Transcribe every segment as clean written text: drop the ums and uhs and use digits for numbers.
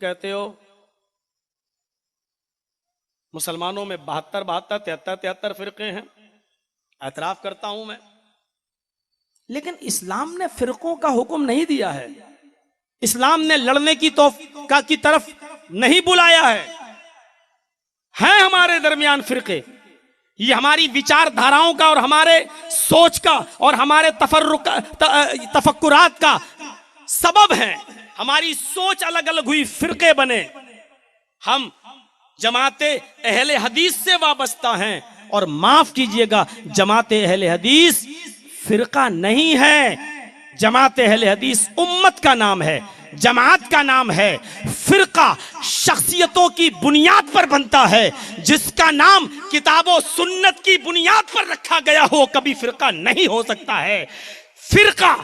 कहते हो मुसलमानों में 72 72 73 73 फिरके हैं, एतराफ करता हूं मैं, लेकिन इस्लाम ने फिरकों का हुक्म नहीं दिया है। इस्लाम ने लड़ने की की तरफ नहीं बुलाया है हमारे दरमियान फिरके। ये हमारी विचारधाराओं का और हमारे सोच का और हमारे तफक्कुरात का सबब है। हमारी सोच अलग अलग हुई, फिरके बने। हम जमाते अहले हदीस से वाबस्ता हैं, और माफ कीजिएगा जमाते अहले हदीस फिरका नहीं है। जमाते अहले हदीस उम्मत का नाम है, जमात का नाम है। फिरका शख्सियतों की बुनियाद पर बनता है, जिसका नाम किताबों सुन्नत की बुनियाद पर रखा गया हो कभी फिरका नहीं हो सकता है। फिरका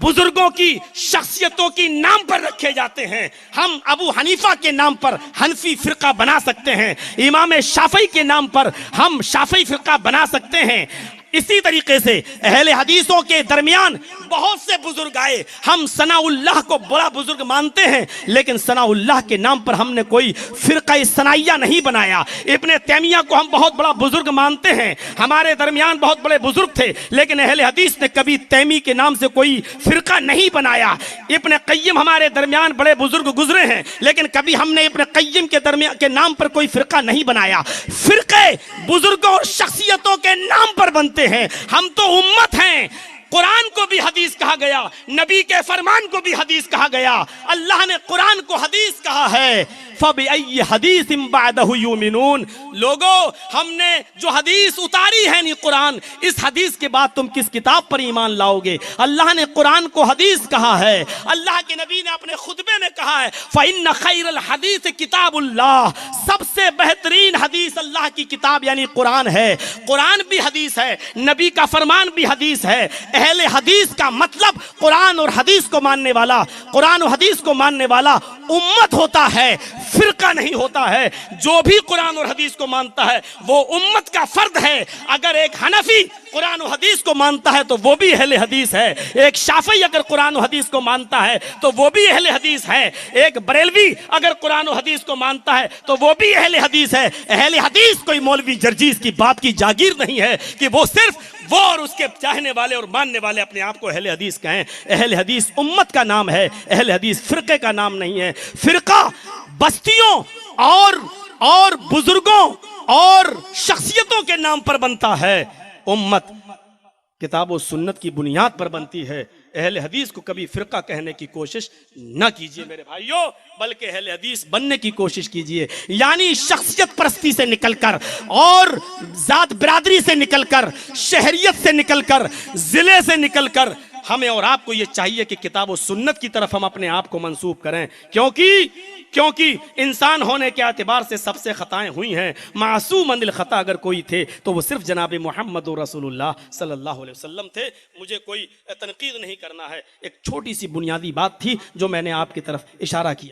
बुजुर्गों की शख्सियतों की नाम पर रखे जाते हैं। हम अबू हनीफा के नाम पर हनफी फिरका बना सकते हैं, इमाम शाफई के नाम पर हम शाफई फिरका बना सकते हैं। इसी तरीके से अहले हदीसों के दरमियान बहुत से बुजुर्ग आए। हम सनाउल्लाह को बड़ा बुजुर्ग मानते हैं, लेकिन सनाउल्लाह के नाम पर हमने कोई फिरका सनाइया नहीं बनाया। इब्ने तैमिया को हम बहुत बड़ा बुजुर्ग मानते हैं, हमारे दरमियान बहुत बड़े बुजुर्ग थे, लेकिन अहले हदीस ने कभी तैमी के नाम से कोई फिरका नहीं बनाया। इब्ने क़य्यिम हमारे दरमियान बड़े बुजुर्ग गुजरे हैं, लेकिन कभी हमने इब्ने क़य्यिम के नाम पर कोई फिरका नहीं बनाया। फिरके बुजुर्गों और शख्सियतों के नाम पर बनते हैं। हम तो उम्मत हैं। कुरान को भी हदीस कहा गया, नबी के फरमान को भी हदीस कहा गया। अल्लाह ने कुरान को हदीस कहा है, फबिअय्यि हदीसिम बअदहु युमिनून। लोगों, हमने जो हदीस उतारी है नी कुरान, इस हदीस के बाद तुम किस किताब पर ईमान लाओगे? अल्लाह ने कुरान को हदीस कहा है, अल्लाह के नबी ने अपने खुतबे में कहा है, फ़इन्न खैरल हदीस किताबुल्लाह। सबसे बेहतरीन हदीस अल्लाह की किताब यानी कुरान है। कुरान भी हदीस है, नबी का फरमान भी हदीस है। अहले हदीस का मतलब कुरान और हदीस को मानने वाला, कुरान और हदीस को मानने वाला उम्मत होता है, फिरका नहीं होता है। जो भी कुरान और हदीस को मानता है वो उम्मत का फर्द है। अगर एक हनफी कुरान और हदीस को मानता है तो वो भी अहले हदीस है। एक शाफी अगर कुरान और हदीस को मानता है तो वो भी अहले हदीस है। एक बरेलवी अगर कुरान और हदीस को मानता है तो वो भी अहले हदीस है। अहले हदीस कोई मौलवी जर्जीस की बाप की जागीर नहीं है कि वो सिर्फ वो और उसके चाहने वाले और मानने वाले अपने आप को अहले हदीस कहें। अहले हदीस उम्मत का नाम है, अहले हदीस फिरके का नाम नहीं है। फिरका बस्तियों और बुजुर्गों और शख्सियतों के नाम पर बनता है। उम्मत किताब और सुन्नत की बुनियाद पर बनती है। अहले हदीस को कभी फिरका कहने की कोशिश ना कीजिए मेरे भाइयों, बल्कि अहले हदीस बनने की कोशिश कीजिए। यानी शख्सियत परस्ती से निकलकर और जात बिरादरी से निकलकर, शहरियत से निकलकर, जिले से निकलकर हमें और आपको ये चाहिए कि किताब और सुन्नत की तरफ हम अपने आप को मंसूब करें, क्योंकि इंसान होने के एतबार से सबसे खताएं हुई हैं। मासूम अनिल खता अगर कोई थे तो वो सिर्फ जनाब मोहम्मद रसूलुल्लाह सल्लल्लाहु अलैहि वसल्लम थे। मुझे कोई तनकीद नहीं करना है, एक छोटी सी बुनियादी बात थी जो मैंने आपकी तरफ इशारा किया।